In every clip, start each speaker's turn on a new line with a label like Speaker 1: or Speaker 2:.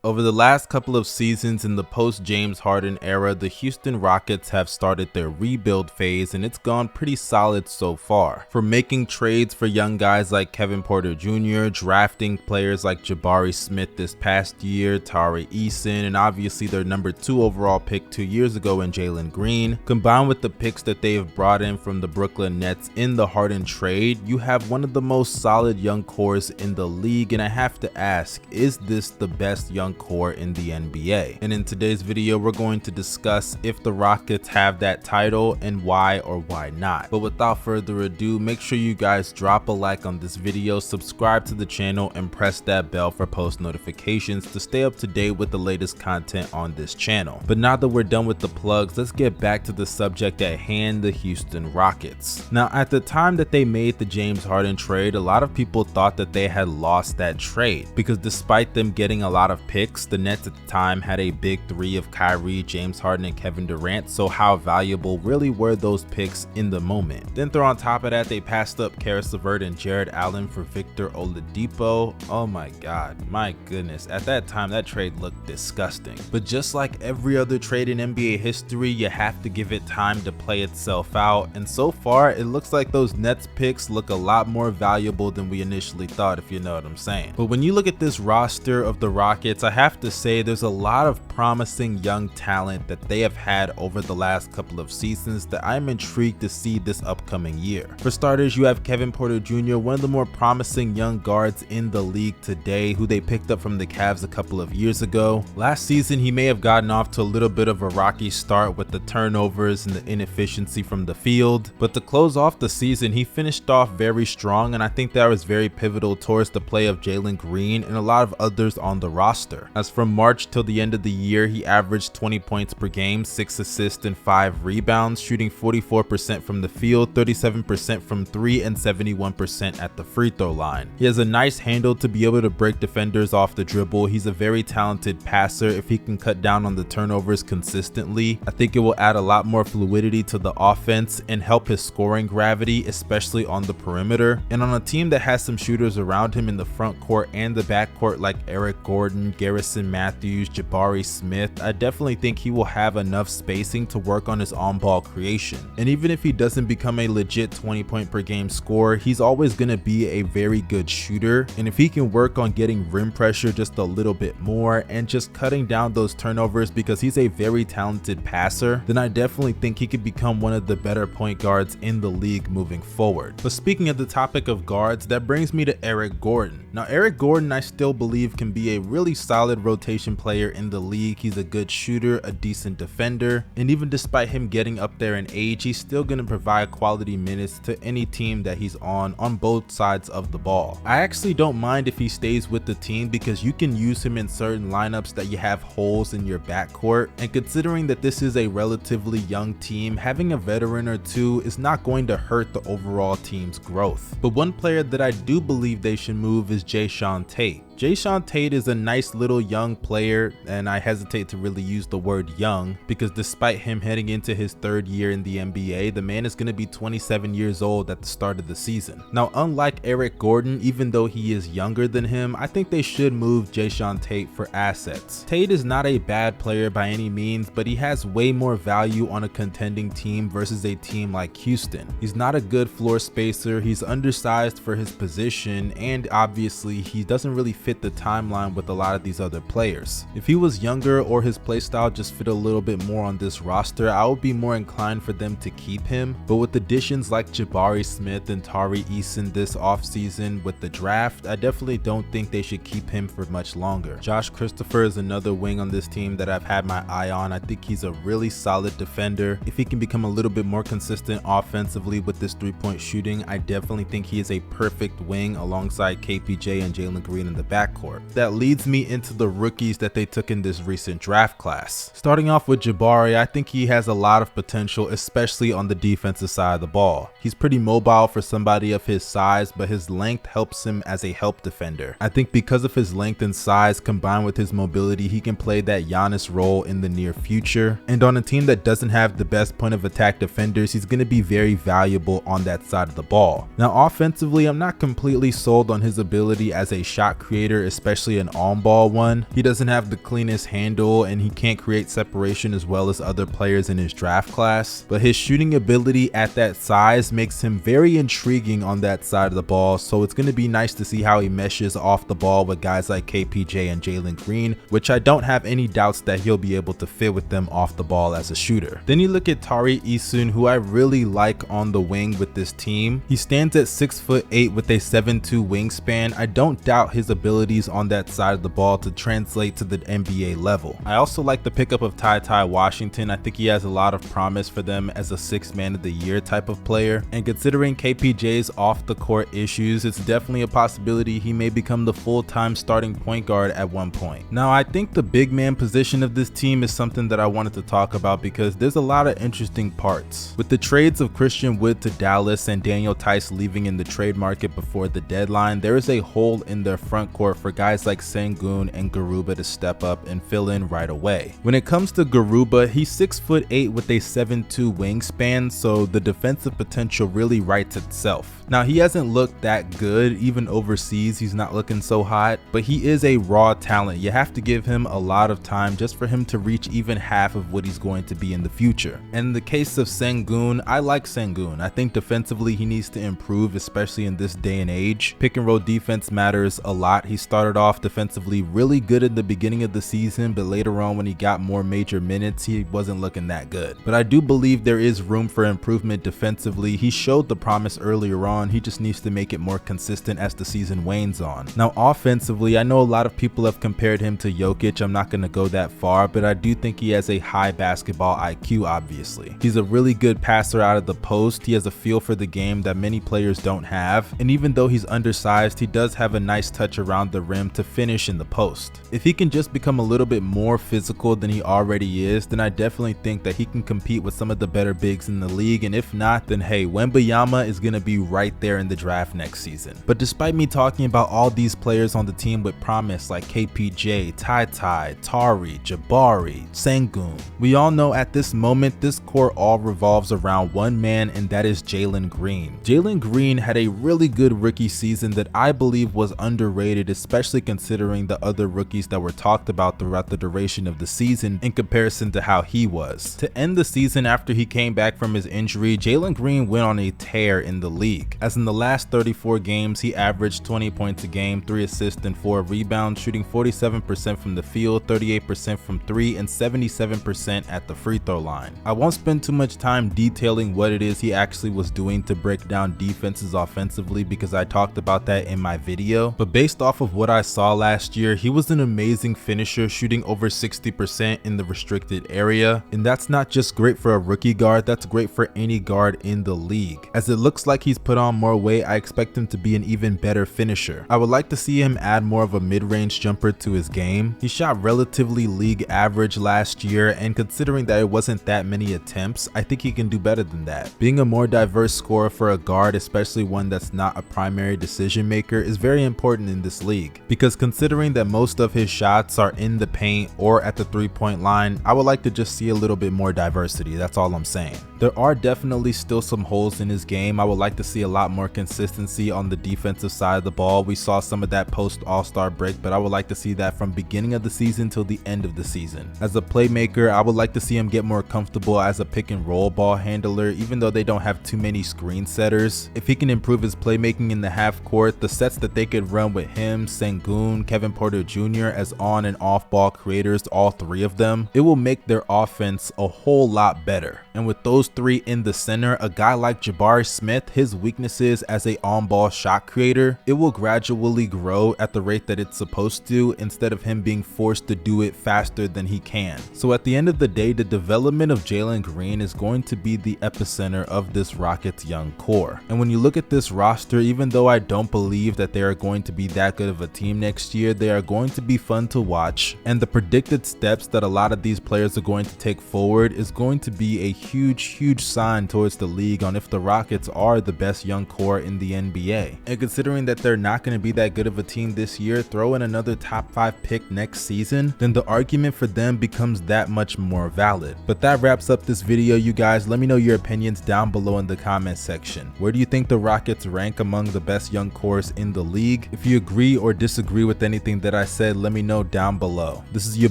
Speaker 1: Over the last couple of seasons in the post-James Harden era, the Houston Rockets have started their rebuild phase and it's gone pretty solid so far. From making trades for young guys like Kevin Porter Jr., drafting players like Jabari Smith this past year, Tari Eason, and obviously their number 2 overall pick 2 years ago in Jalen Green, combined with the picks that they have brought in from the Brooklyn Nets in the Harden trade, you have one of the most solid young cores in the league, and I have to ask, is this the best young core in the NBA? And in today's video, we're going to discuss if the Rockets have that title and why or why not. But without further ado, make sure you guys drop a like on this video, subscribe to the channel, and press that bell for post notifications to stay up to date with the latest content on this channel. But now that we're done with the plugs, let's get back to the subject at hand, the Houston Rockets. Now, at the time that they made the James Harden trade, a lot of people thought that they had lost that trade because despite them getting a lot of picks, the Nets at the time had a big 3 of Kyrie, James Harden, and Kevin Durant, so how valuable really were those picks in the moment? Then throw on top of that, they passed up Karis LeVert and Jared Allen for Victor Oladipo. Oh my god, my goodness, at that time that trade looked disgusting. But just like every other trade in NBA history, you have to give it time to play itself out, and so far it looks like those Nets picks look a lot more valuable than we initially thought, if you know what I'm saying. But when you look at this roster of the Rockets, I have to say there's a lot of promising young talent that they have had over the last couple of seasons that I'm intrigued to see this upcoming year. For starters, you have Kevin Porter Jr., one of the more promising young guards in the league today, who they picked up from the Cavs a couple of years ago. Last season, he may have gotten off to a little bit of a rocky start with the turnovers and the inefficiency from the field, but to close off the season, he finished off very strong, and I think that was very pivotal towards the play of Jalen Green and a lot of others on the roster. As from March till the end of the year, he averaged 20 points per game, 6 assists and 5 rebounds, shooting 44% from the field, 37% from 3, and 71% at the free throw line. He has a nice handle to be able to break defenders off the dribble. He's a very talented passer. If he can cut down on the turnovers consistently, I think it will add a lot more fluidity to the offense and help his scoring gravity, especially on the perimeter. And on a team that has some shooters around him in the front court and the back court like Eric Gordon, Garrison Matthews, Jabari Smith, I definitely think he will have enough spacing to work on his on-ball creation. And even if he doesn't become a legit 20 point per game scorer, he's always going to be a very good shooter. And if he can work on getting rim pressure just a little bit more and just cutting down those turnovers because he's a very talented passer, then I definitely think he could become one of the better point guards in the league moving forward. But speaking of the topic of guards, that brings me to Eric Gordon. Now, Eric Gordon, I still believe, can be a really solid rotation player in the league. He's a good shooter, a decent defender, and even despite him getting up there in age, he's still going to provide quality minutes to any team that he's on both sides of the ball. I actually don't mind if he stays with the team because you can use him in certain lineups that you have holes in your backcourt, and considering that this is a relatively young team, having a veteran or two is not going to hurt the overall team's growth. But one player that I do believe they should move is Jae'Sean Tate. Jae'Sean Tate is a nice little young player, and I hesitate to really use the word young because despite him heading into his 3rd year in the NBA, the man is going to be 27 years old at the start of the season. Now, unlike Eric Gordon, even though he is younger than him, I think they should move Jae'Sean Tate for assets. Tate is not a bad player by any means, but he has way more value on a contending team versus a team like Houston. He's not a good floor spacer, he's undersized for his position, and obviously he doesn't really fit the timeline with a lot of these other players. If he was younger or his playstyle just fit a little bit more on this roster, I would be more inclined for them to keep him. But with additions like Jabari Smith and Tari Eason this offseason with the draft, I definitely don't think they should keep him for much longer. Josh Christopher is another wing on this team that I've had my eye on. I think he's a really solid defender. If he can become a little bit more consistent offensively with this 3-point shooting, I definitely think he is a perfect wing alongside KPJ and Jalen Green in the backcourt. That leads me into the rookies that they took in this recent draft class. Starting off with Jabari, I think he has a lot of potential, especially on the defensive side of the ball. He's pretty mobile for somebody of his size, but his length helps him as a help defender. I think because of his length and size combined with his mobility, he can play that Giannis role in the near future. And on a team that doesn't have the best point of attack defenders, he's going to be very valuable on that side of the ball. Now, offensively, I'm not completely sold on his ability as a shot creator creator, especially an on-ball one. He doesn't have the cleanest handle and he can't create separation as well as other players in his draft class, but his shooting ability at that size makes him very intriguing on that side of the ball, so it's going to be nice to see how he meshes off the ball with guys like KPJ and Jalen Green, which I don't have any doubts that he'll be able to fit with them off the ball as a shooter. Then you look at Tari Eason, who I really like on the wing with this team. He stands at 6'8" with a 7'2" wingspan. I don't doubt his abilities on that side of the ball to translate to the NBA level. I also like the pickup of Ty Washington. I think he has a lot of promise for them as a 6th man of the year type of player, and considering KPJ's off the court issues, it's definitely a possibility he may become the full-time starting point guard at one point. Now, I think the big man position of this team is something that I wanted to talk about because there's a lot of interesting parts. With the trades of Christian Wood to Dallas and Daniel Tice leaving in the trade market before the deadline, there is a hole in their front court for guys like Sengun and Garuba to step up and fill in right away. When it comes to Garuba, he's 6'8" with a 7'2" wingspan, so the defensive potential really writes itself. Now, he hasn't looked that good, even overseas he's not looking so hot, but he is a raw talent. You have to give him a lot of time just for him to reach even half of what he's going to be in the future. And in the case of Sengun, I like Sengun. I think defensively he needs to improve, especially in this day and age. Pick and roll defense matters a lot. He started off defensively really good in the beginning of the season, but later on when he got more major minutes, he wasn't looking that good. But I do believe there is room for improvement defensively. He showed the promise earlier on. He just needs to make it more consistent as the season wanes on. Now, offensively, I know a lot of people have compared him to Jokic. I'm not going to go that far, but I do think he has a high basketball IQ, obviously. He's a really good passer out of the post. He has a feel for the game that many players don't have, and even though he's undersized, he does have a nice touch around the rim to finish in the post. If he can just become a little bit more physical than he already is, then I definitely think that he can compete with some of the better bigs in the league, and if not, then hey, Wembanyama is going to be right there in the draft next season. But despite me talking about all these players on the team with promise like KPJ, Tari, Jabari, Sengun, we all know at this moment this core all revolves around one man, and that is Jalen Green. Jalen Green had a really good rookie season that I believe was underrated, especially considering the other rookies that were talked about throughout the duration of the season in comparison to how he was. To end the season after he came back from his injury, Jalen Green went on a tear in the league, as in the last 34 games he averaged 20 points a game, 3 assists and 4 rebounds, shooting 47% from the field, 38% from 3, and 77% at the free throw line. I won't spend too much time detailing what it is he actually was doing to break down defenses offensively because I talked about that in my video, but based off of what I saw last year, he was an amazing finisher, shooting over 60% in the restricted area, and that's not just great for a rookie guard, that's great for any guard in the league. As it looks like he's put on more weight, I expect him to be an even better finisher. I would like to see him add more of a mid-range jumper to his game. He shot relatively league average last year, and considering that it wasn't that many attempts, I think he can do better than that. Being a more diverse scorer for a guard, especially one that's not a primary decision maker, is very important in this league, because considering that most of his shots are in the paint or at the three-point line, I would like to just see a little bit more diversity. That's all I'm saying. There are definitely still some holes in his game. I would like to see a lot more consistency on the defensive side of the ball. We saw some of that post All-Star break, but I would like to see that from beginning of the season till the end of the season. As a playmaker, I would like to see him get more comfortable as a pick and roll ball handler, even though they don't have too many screen setters. If he can improve his playmaking in the half court, the sets that they could run with him, Sengun, Kevin Porter Jr. as on and off ball creators, all three of them, it will make their offense a whole lot better. And with those three in the center, a guy like Jabari Smith, his weaknesses as a on-ball shot creator, it will gradually grow at the rate that it's supposed to, instead of him being forced to do it faster than he can. So at the end of the day, the development of Jalen Green is going to be the epicenter of this Rockets young core. And when you look at this roster, even though I don't believe that they are going to be that good of a team next year, they are going to be fun to watch, and the predicted steps that a lot of these players are going to take forward is going to be a huge huge sign towards the league on if the Rockets are the best young core in the NBA. And considering that they're not going to be that good of a team this year, throw in another top 5 pick next season, then the argument for them becomes that much more valid. But that wraps up this video, you guys. Let me know your opinions down below in the comment section. Where do you think the Rockets rank among the best young cores in the league? If you agree or disagree with anything that I said, let me know down below. This is your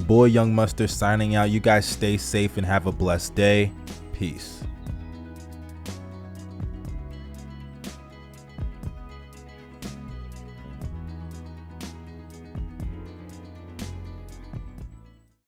Speaker 1: boy Young Mustard signing out. You guys stay safe and have a blessed day. Peace.